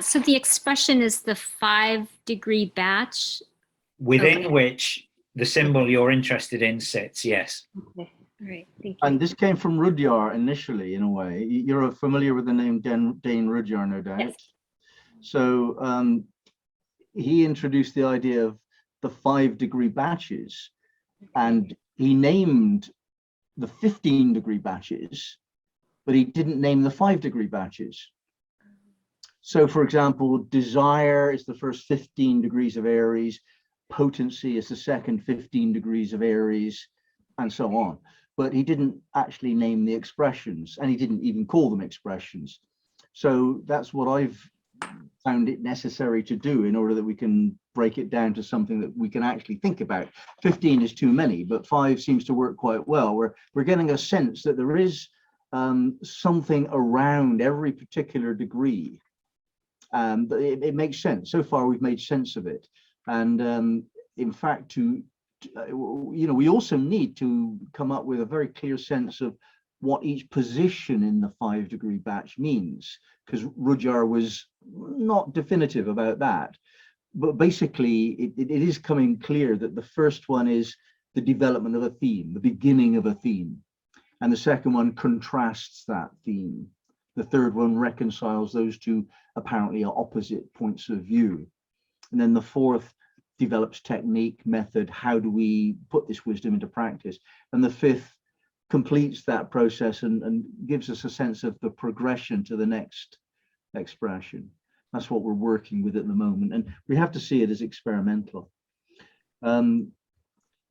So the expression is the 5-degree batch? Within which the symbol you're interested in sits, yes. Okay, all right, thank you. And this came from Rudyard initially, in a way. You're familiar with the name Dane Rudyard, no doubt. Yes. So he introduced the idea of the 5-degree batches, and he named the 15-degree batches, but he didn't name the 5-degree batches. So, for example, desire is the first 15 degrees of Aries, potency is the second 15 degrees of Aries, and so on. But he didn't actually name the expressions, and he didn't even call them expressions. So that's what I've found it necessary to do in order that we can break it down to something that we can actually think about. 15 is too many, but 5 seems to work quite well. We're getting a sense that there is something around every particular degree. But it makes sense. So far, we've made sense of it. And in fact, we also need to come up with a very clear sense of what each position in the 5-degree batch means, because Rudyard was not definitive about that. But basically, it is coming clear that the first one is the development of a theme, the beginning of a theme. And the second one contrasts that theme. The third one reconciles those two apparently opposite points of view. And then the fourth develops technique, method, how do we put this wisdom into practice? And the fifth completes that process and gives us a sense of the progression to the next expression. That's what we're working with at the moment, and we have to see it as experimental.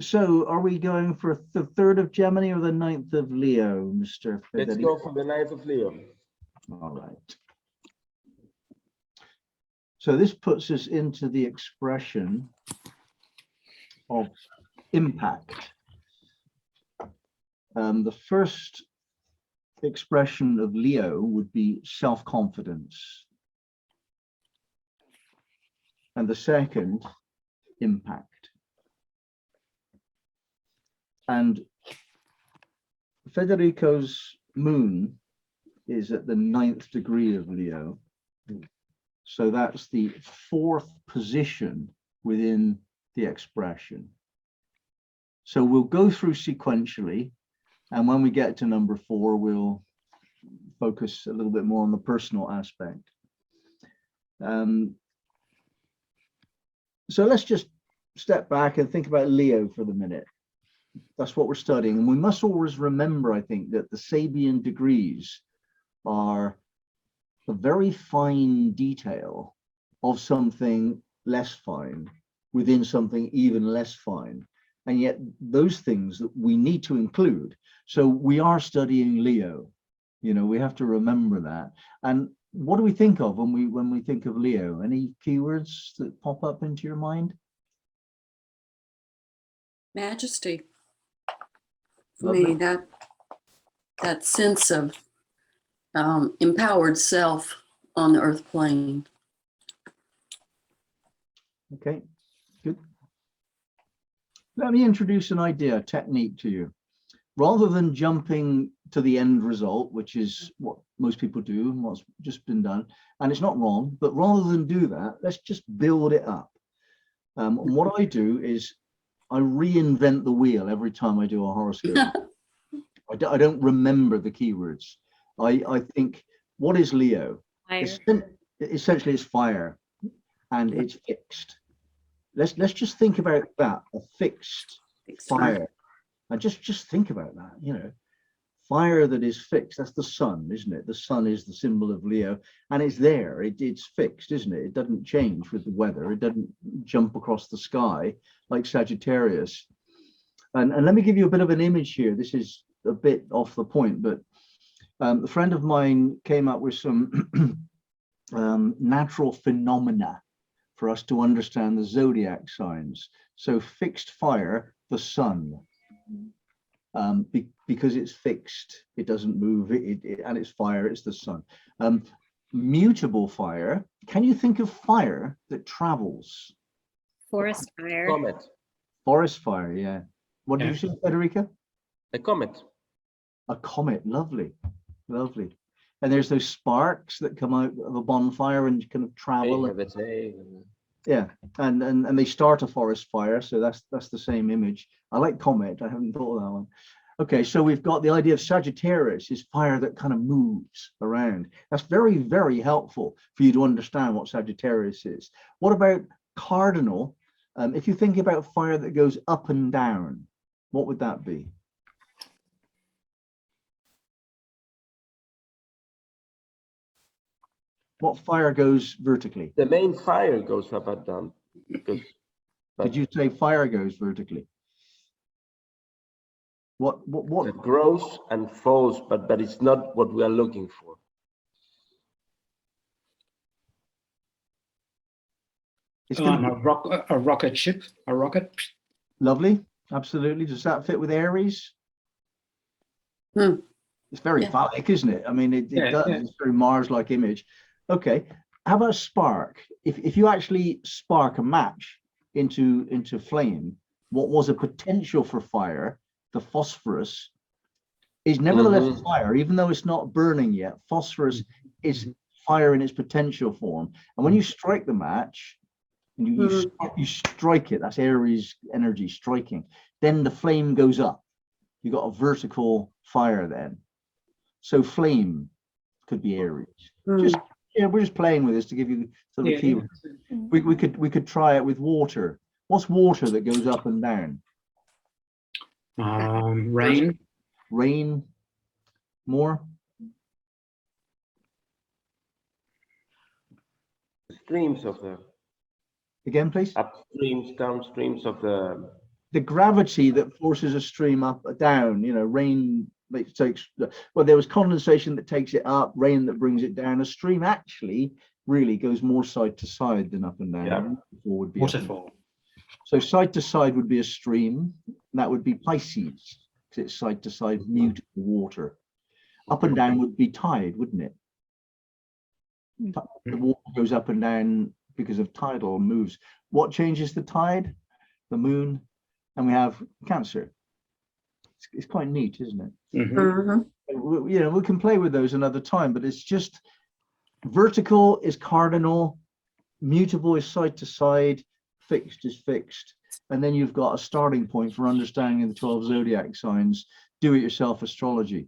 So are we going for the 3rd of Gemini or the 9th of Leo, Mr. Federico? Let's go for the 9th of Leo. All right. So this puts us into the expression of impact. The first expression of Leo would be self-confidence. And the second, impact. And Federico's moon is at the 9th degree of Leo. So that's the 4th position within the expression. So we'll go through sequentially, and when we get to number 4, we'll focus a little bit more on the personal aspect. So let's just step back and think about Leo for the minute. That's what we're studying. And we must always remember, I think, that the Sabian degrees are a very fine detail of something less fine within something even less fine. And yet those things that we need to include. So we are studying Leo. We have to remember that. And what do we think of when we think of Leo? Any keywords that pop up into your mind? Majesty. For me, that sense of empowered self on the earth plane. Okay, good. Let me introduce an idea, technique to you. Rather than jumping to the end result, which is what most people do and what's just been done, and it's not wrong, but rather than do that, let's just build it up. And what I do is I reinvent the wheel every time I do a horoscope. I don't remember the keywords. I think, what is Leo? Essentially, it's fire, and it's fixed. Let's just think about that, a fixed fire. And just think about that, fire that is fixed. That's the sun, isn't it? The sun is the symbol of Leo, and it's there. It's fixed, isn't it? It doesn't change with the weather. It doesn't jump across the sky like Sagittarius. And let me give you a bit of an image here. This is a bit off the point, but a friend of mine came up with some natural phenomena for us to understand the zodiac signs. So fixed fire, the sun. Because it's fixed, it doesn't move, and it's fire, it's the sun. Mutable fire, can you think of fire that travels? Forest fire. Comet. Forest fire, yeah. What did you say, Federica? A comet. A comet, lovely, lovely. And there's those sparks that come out of a bonfire and kind of travel. Yeah, and they start a forest fire, so that's the same image. I like comet. I haven't thought of that one. Okay, so we've got the idea of Sagittarius is fire that kind of moves around. That's very, very helpful for you to understand what Sagittarius is. What about cardinal? If you think about fire that goes up and down, what would that be? What fire goes vertically? The main fire goes up and down. Because, Did you say fire goes vertically? What? it grows and falls, but it's not what we are looking for. It's gonna A rocket ship, a rocket. Lovely, absolutely. Does that fit with Aries? It's very Yeah. phallic, isn't it? I mean, it Yeah, does. yeah. It's a very Mars-like image. Okay, how about spark? If you actually spark a match into flame, what was a potential for fire, the phosphorus, is nevertheless fire, even though it's not burning yet. Phosphorus is fire in its potential form, and when you strike the match, and you strike it, that's Aries energy striking, then the flame goes up. You got a vertical fire then. So flame could be Aries. We're just playing with this to give you sort of key. We could try it with water. What's water that goes up and down? Rain. Rain. More. Streams of the Again, please. upstreams, downstreams of The gravity that forces a stream up or down. You know, rain takes. Well, there was condensation that takes it up, rain that brings it down. A stream actually really goes more side to side than up and down. Yeah. Would be Waterfall. So side to side would be a stream. That would be Pisces, because it's side to side mutable water. Up and down would be tide, wouldn't it? The water goes up and down because of tidal moves. What changes the tide? The moon. And we have Cancer. It's quite neat, isn't it? You know, we can play with those another time, but it's just vertical is cardinal, mutable is side to side, fixed is fixed. And then you've got a starting point for understanding the 12 zodiac signs, do-it-yourself astrology.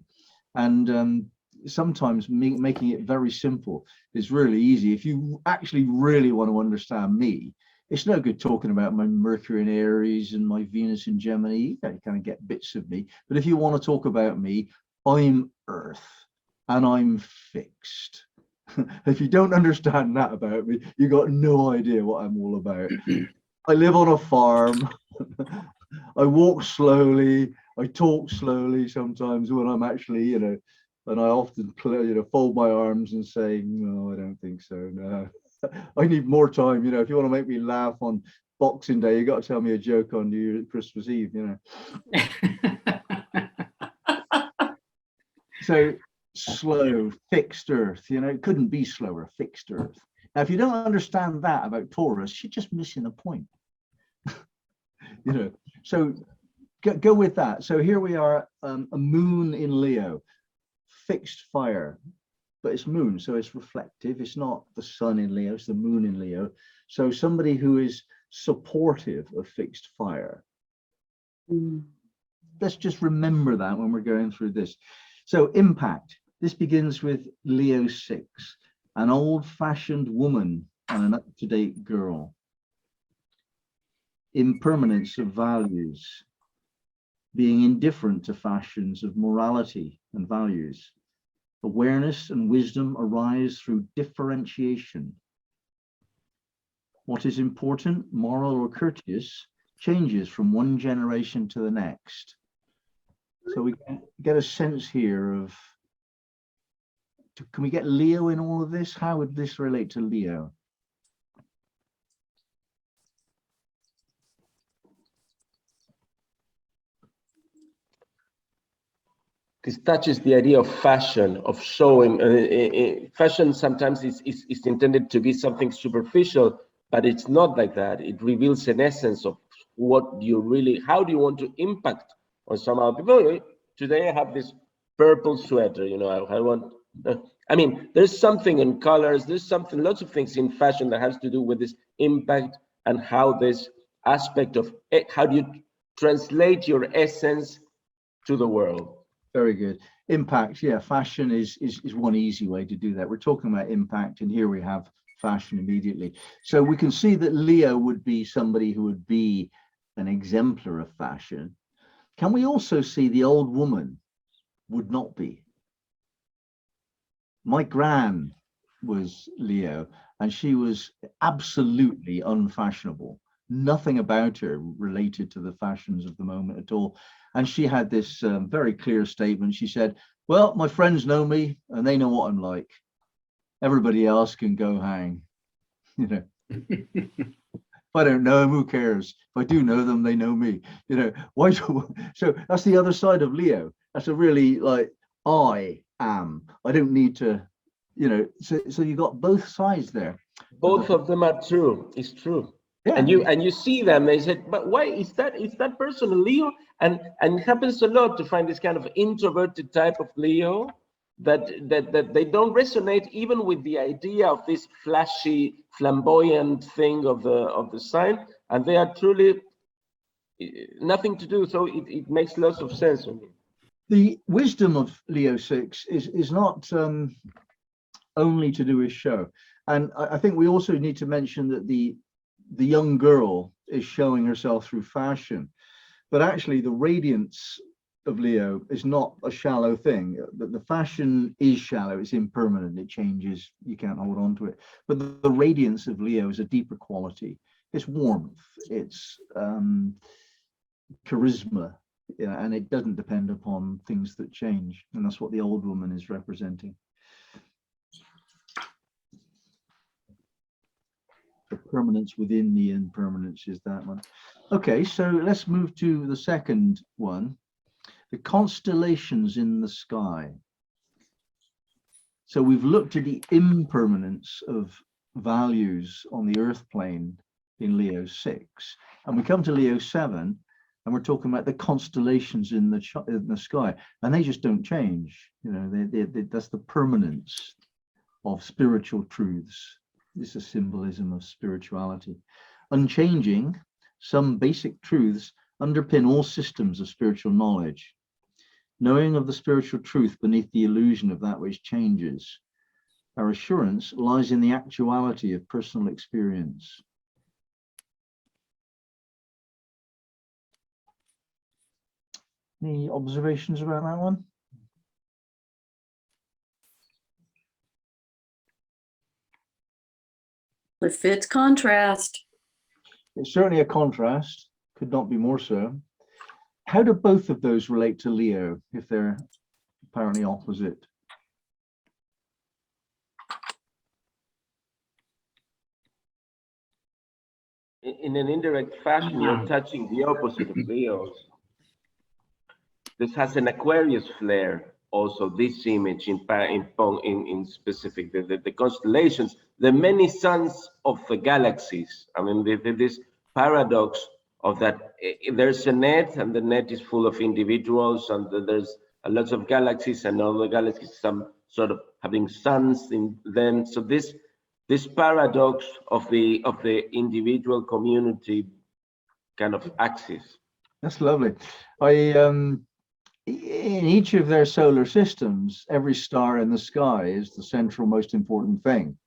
And sometimes making it very simple is really easy. If you actually really want to understand me, it's no good talking about my Mercury in Aries and my Venus in Gemini. You can kind of get bits of me. But if you want to talk about me, I'm Earth and I'm fixed. If you don't understand that about me, you got no idea what I'm all about. I live on a farm. I walk slowly. I talk slowly sometimes when I'm actually, you know, and I often, you know, fold my arms and say, no, I don't think so. No, I need more time. You know, if you want to make me laugh on Boxing Day, you got to tell me a joke on Christmas Eve, you know. So slow, fixed Earth, you know, it couldn't be slower, fixed Earth. Now, if you don't understand that about Taurus, you're just missing the point. You know, so go with that. So here we are, a moon in Leo, fixed fire, but it's moon, so it's reflective. It's not the sun in Leo, it's the moon in Leo. So somebody who is supportive of fixed fire. Let's just remember that when we're going through this. So impact, this begins with Leo 6, an old-fashioned woman and an up-to-date girl. Impermanence of values, being indifferent to fashions of morality and values. Awareness and wisdom arise through differentiation. What is important, moral or courteous, changes from one generation to the next. So we get a sense here of, can we get Leo in all of this? How would this relate to Leo? This touches the idea of fashion, of showing. Fashion sometimes is intended to be something superficial, but it's not like that. It reveals an essence of what you really, how do you want to impact on some other people. Today I have this purple sweater, you know, I mean, there's something in colors, there's something, lots of things in fashion that has to do with this impact and how this aspect of how do you translate your essence to the world. Very good. Impact, yeah, fashion is one easy way to do that. We're talking about impact, and here we have fashion immediately. So we can see that Leo would be somebody who would be an exemplar of fashion. Can we also see the old woman would not be? My gran was Leo, and she was absolutely unfashionable. Nothing about her related to the fashions of the moment at all. And she had this very clear statement. She said, well, my friends know me and they know what I'm like. Everybody else can go hang. You know, if I don't know them, who cares? If I do know them, they know me. You know, why? So that's the other side of Leo. That's a really like, I am. I don't need to, you know, so you got both sides there. Both of them are true. It's true. Yeah. And you see them, they said, but why is that person a Leo? And it happens a lot to find this kind of introverted type of Leo that they don't resonate even with the idea of this flashy, flamboyant thing of the sign, and they are truly nothing to do. So it makes lots of sense to me. The wisdom of Leo 6 is not only to do with show. And I think we also need to mention that the young girl is showing herself through fashion, but actually the radiance of Leo is not a shallow thing. The fashion is shallow, it's impermanent, it changes, you can't hold on to it. But the radiance of Leo is a deeper quality. It's warmth, it's charisma, yeah, and it doesn't depend upon things that change. And that's what the old woman is representing. The permanence within the impermanence is that one. Okay, so let's move to the second one, the constellations in the sky. So we've looked at the impermanence of values on the earth plane in Leo 6, and we come to Leo 7, and we're talking about the constellations in the sky, and they just don't change. You know, that's the permanence of spiritual truths. It's a symbolism of spirituality. Unchanging, some basic truths underpin all systems of spiritual knowledge. Knowing of the spiritual truth beneath the illusion of that which changes. Our assurance lies in the actuality of personal experience. Any observations about that one? It fits contrast. It's certainly a contrast, could not be more so. How do both of those relate to Leo if they're apparently opposite? In an indirect fashion, you're touching the opposite of Leo's. This has an Aquarius flair. Also, this image in specific, the constellations, the many suns of the galaxies. I mean, this paradox of that there's a net, and the net is full of individuals, and there's a lot of galaxies, and all the galaxies some sort of having suns in them. So this paradox of the individual community kind of axis. That's lovely. In each of their solar systems, every star in the sky is the central most important thing.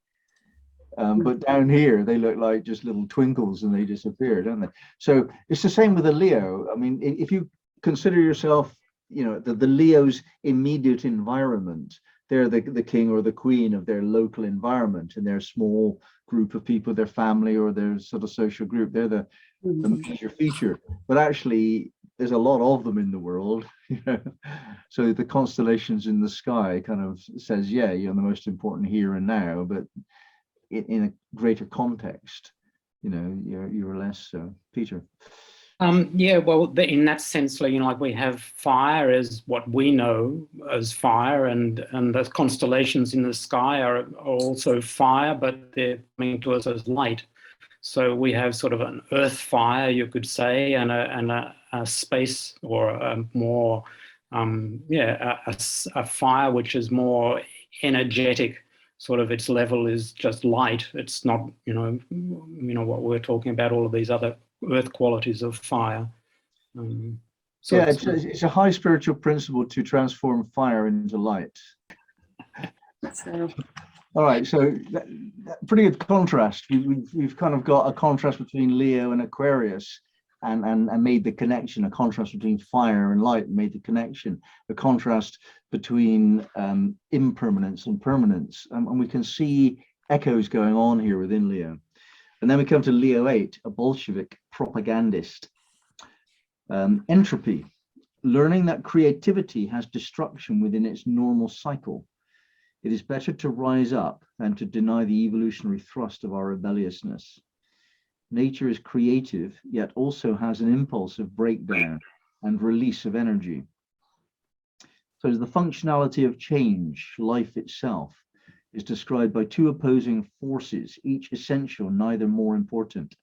But down here, they look like just little twinkles and they disappear, don't they? So it's the same with the Leo. I mean, if you consider yourself, you know, the Leo's immediate environment, they're the king or the queen of their local environment and their small group of people, their family or their sort of social group. They're the major feature. But actually, there's a lot of them in the world, you know. So the constellations in the sky kind of says, yeah, you're the most important here and now, but in a greater context, you know, you're less so. Peter. Yeah, well, in that sense, you know, like we have fire as what we know as fire, and the constellations in the sky are also fire, but they're coming to us as light. So we have sort of an earth fire, you could say, and a space or a more, a fire which is more energetic sort of, its level is just light. It's not, what we're talking about, all of these other earth qualities of fire. So yeah, it's a high spiritual principle to transform fire into light. So, All right, so pretty good contrast. We've kind of got a contrast between Leo and Aquarius, and made the connection. A contrast between fire and light, made the connection. A contrast between impermanence and permanence, and we can see echoes going on here within Leo. And then we come to Leo 8, a Bolshevik propagandist. Entropy, learning that creativity has destruction within its normal cycle. It is better to rise up than to deny the evolutionary thrust of our rebelliousness. Nature is creative, yet also has an impulse of breakdown and release of energy. So the functionality of change, life itself, is described by two opposing forces, each essential, neither more important.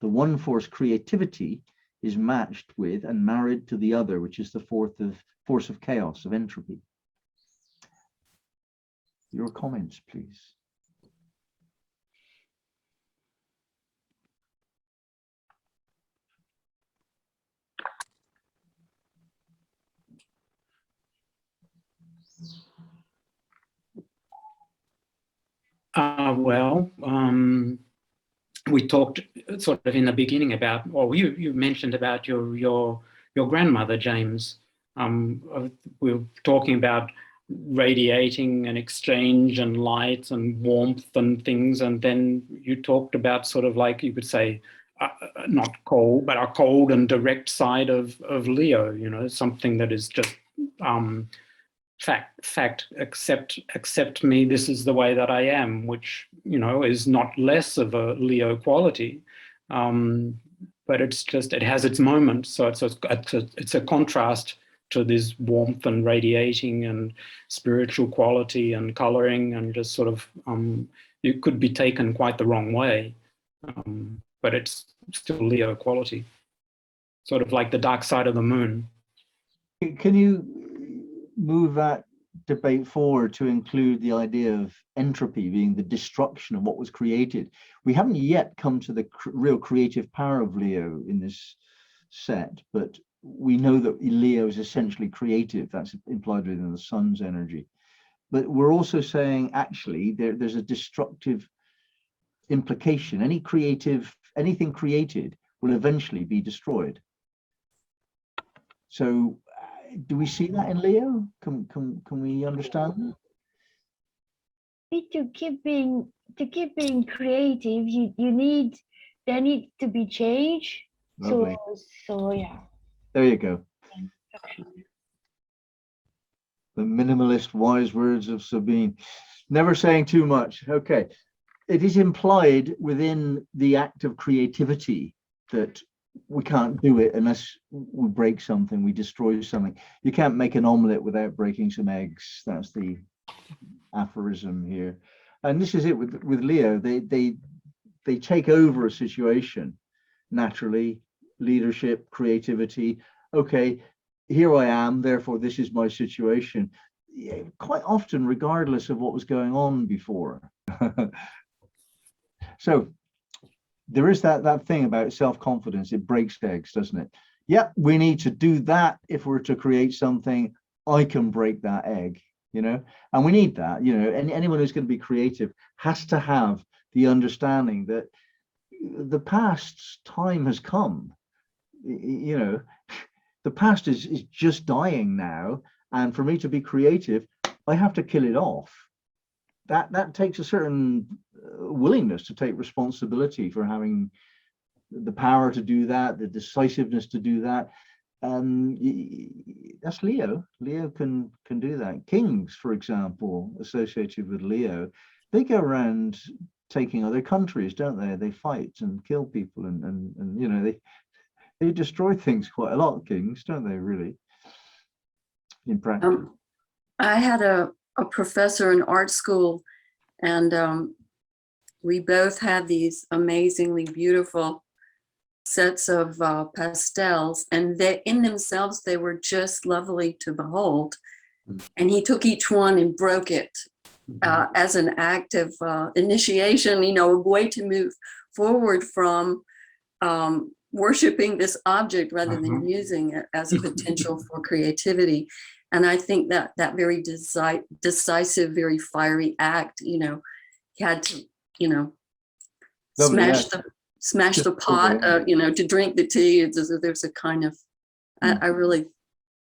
The one force, creativity, is matched with and married to the other, which is the force of chaos, of entropy. Your comments, please. We talked sort of in the beginning about, or you mentioned about your grandmother, James. We were talking about radiating and exchange and light and warmth and things, and then you talked about sort of like, you could say, not cold, but a cold and direct side of Leo, something that is just fact, accept me, this is the way that I am, which, is not less of a Leo quality, but it's just, it has its moments. So it's a contrast to this warmth and radiating and spiritual quality and coloring, and just sort of, it could be taken quite the wrong way, but it's still Leo quality, sort of like the dark side of the moon. Can you move that debate forward to include the idea of entropy being the destruction of what was created? We haven't yet come to the real creative power of Leo in this set, but we know that Leo is essentially creative. That's implied within the sun's energy. But we're also saying, actually, there's a destructive implication. Anything created will eventually be destroyed. So do we see that in Leo? Can we understand that? To keep being creative, there needs to be change. Lovely. So yeah. There you go. The minimalist wise words of Sabine. Never saying too much. Okay. It is implied within the act of creativity that we can't do it unless we break something, we destroy something. You can't make an omelette without breaking some eggs. That's the aphorism here. And this is it with Leo. They take over a situation naturally, leadership, creativity. Okay, here I am, therefore this is my situation. Quite often, regardless of what was going on before. So there is that thing about self-confidence. It breaks eggs, doesn't it? Yeah, we need to do that if we're to create something. I can break that egg, and we need that, and anyone who's going to be creative has to have the understanding that the past time has come. The past is just dying now, and for me to be creative, I have to kill it off. That takes a certain willingness to take responsibility for having the power to do that, the decisiveness to do that. That's Leo. Leo can do that. Kings, for example, associated with Leo, they go around taking other countries, don't they? They fight and kill people, and they destroy things quite a lot, kings, don't they, really, in practice? I had a professor in art school, and we both had these amazingly beautiful sets of pastels, and they in themselves, they were just lovely to behold. And he took each one and broke it as an act of initiation, you know, a way to move forward from worshiping this object rather than using it as a potential for creativity. And I think that that very decisive, very fiery act, you know, he had to, you know, Lovely, smash the pot, you know, to drink the tea. There's a kind of, I really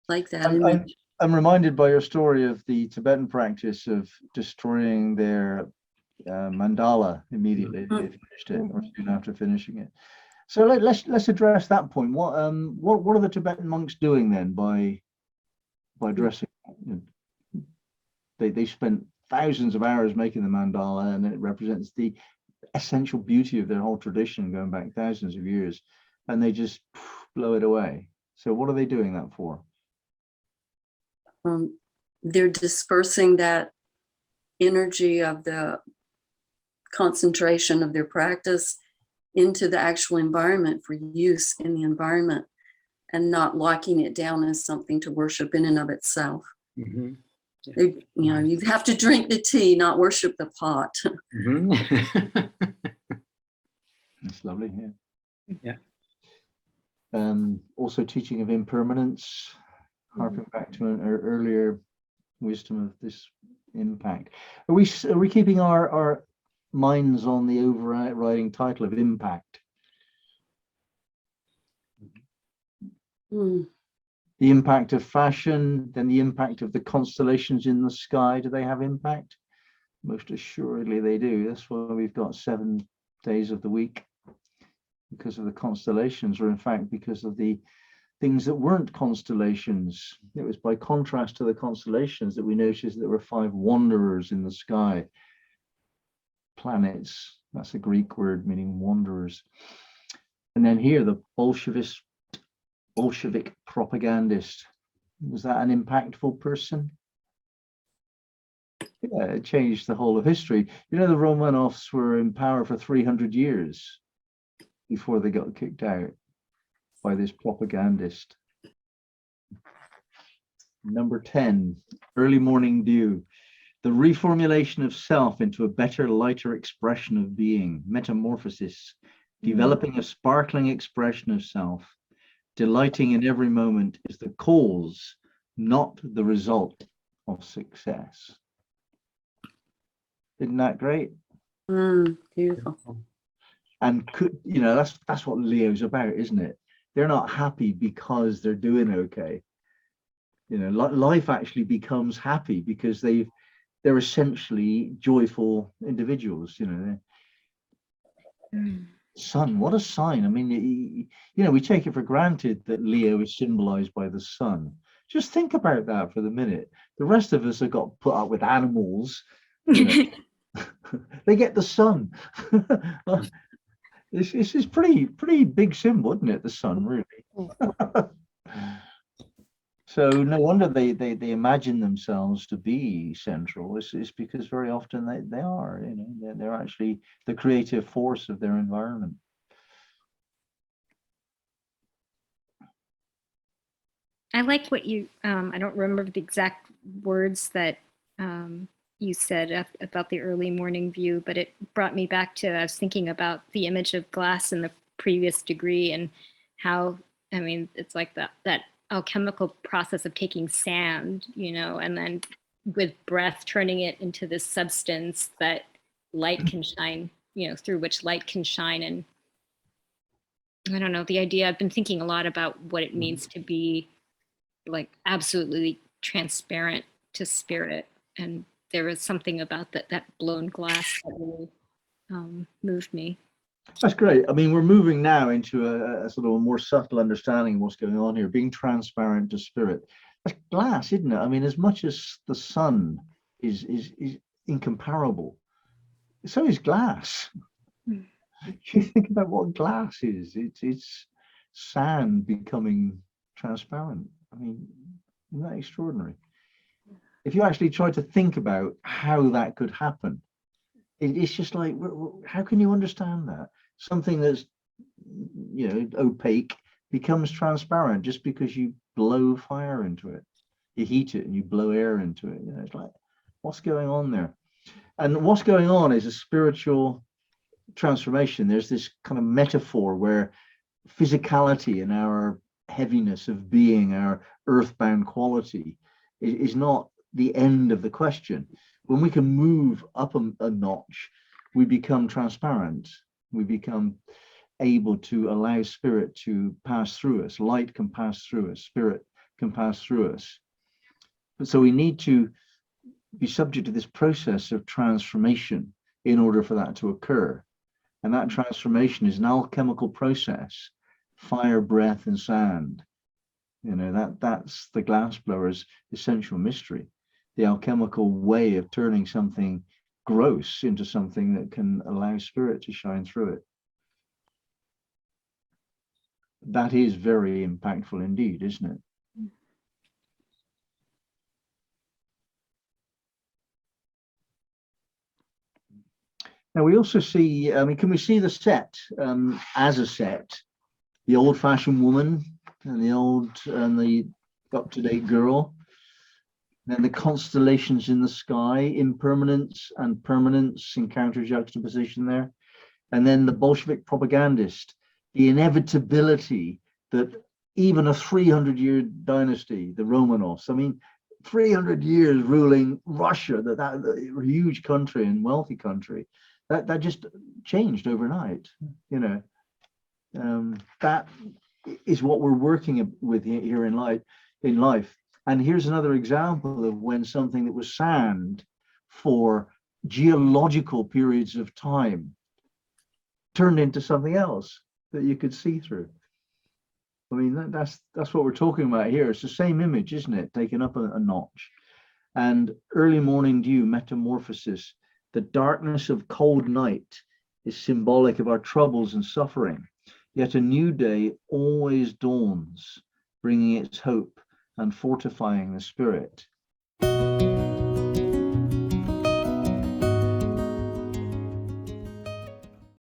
like that image. I'm reminded by your story of the Tibetan practice of destroying their mandala immediately if they finished it or soon after finishing it. So let's address that point. What are the Tibetan monks doing then by dressing? They spent thousands of hours making the mandala, and it represents the essential beauty of their whole tradition going back thousands of years, and they just blow it away. So what are they doing that for? They're dispersing that energy of the concentration of their practice into the actual environment for use in the environment, and not locking it down as something to worship in and of itself. Yeah. You know, you have to drink the tea, not worship the pot. That's lovely. Yeah. Also teaching of impermanence, harping back to an earlier wisdom of this impact. Are we keeping our minds on the overriding title of impact? The impact of fashion, then the impact of the constellations in the sky. Do they have impact? Most assuredly they do. That's why we've got 7 days of the week, because of the constellations, or in fact because of the things that weren't constellations. It was by contrast to the constellations that we noticed there were 5 wanderers in the sky. Planets, that's a Greek word meaning wanderers. And then here, the Bolshevik propagandist. Was that an impactful person? Yeah, it changed the whole of history. You know, the Romanovs were in power for 300 years before they got kicked out by this propagandist. Number 10, early morning dew. The reformulation of self into a better, lighter expression of being, metamorphosis, developing a sparkling expression of self, delighting in every moment is the cause, not the result of success. Isn't that great? Beautiful. And you know, that's what Leo's about, isn't it? They're not happy because they're doing okay. You know, life actually becomes happy because they're essentially joyful individuals. You know, sun, what a sign! I mean, you know, we take it for granted that Leo is symbolized by the sun. Just think about that for the minute. The rest of us have got put up with animals. You know, they get the sun. This is pretty big symbol, isn't it? The sun, really. So no wonder they imagine themselves to be central. It's because very often they are. You know, they're actually the creative force of their environment. I like what you, I don't remember the exact words that you said about the early morning view, but it brought me back to, I was thinking about the image of glass in the previous degree, and how, I mean, it's like that alchemical process of taking sand, you know, and then with breath turning it into this substance that light can shine, you know, through which light can shine. And I don't know, the idea, I've been thinking a lot about what it means to be like absolutely transparent to spirit. And there was something about that blown glass that really moved me. That's great. I mean, we're moving now into a sort of a more subtle understanding of what's going on here, being transparent to spirit. That's glass, isn't it? I mean, as much as the sun is incomparable, so is glass. You think about what glass is. It's sand becoming transparent. I mean, isn't that extraordinary? If you actually try to think about how that could happen, it's just like, how can you understand that? Something that's, you know, opaque becomes transparent just because you blow fire into it. You heat it and you blow air into it. You know, it's like, what's going on there? And what's going on is a spiritual transformation. There's this kind of metaphor where physicality and our heaviness of being, our earthbound quality, is not the end of the question. When we can move up a notch, we become transparent. We become able to allow spirit to pass through us. Light can pass through us. Spirit can pass through us. But so we need to be subject to this process of transformation in order for that to occur. And that transformation is an alchemical process: fire, breath, and sand. You know, that's the glassblower's essential mystery, the alchemical way of turning something gross into something that can allow spirit to shine through it. That is very impactful indeed, isn't it? Now we also see, I mean, can we see the Sept as a Sept? The old-fashioned woman and the up-to-date girl. Then the constellations in the sky, impermanence and permanence in counter juxtaposition there. And then the Bolshevik propagandist, the inevitability that even a 300-year dynasty, the Romanovs, I mean, 300 years ruling Russia, that huge country and wealthy country, that just changed overnight. You know, that is what we're working with here in life. And here's another example of when something that was sand for geological periods of time turned into something else that you could see through. I mean, that's what we're talking about here. It's the same image, isn't it? Taken up a notch. And early morning dew, metamorphosis. The darkness of cold night is symbolic of our troubles and suffering. Yet a new day always dawns, bringing its hope and fortifying the spirit.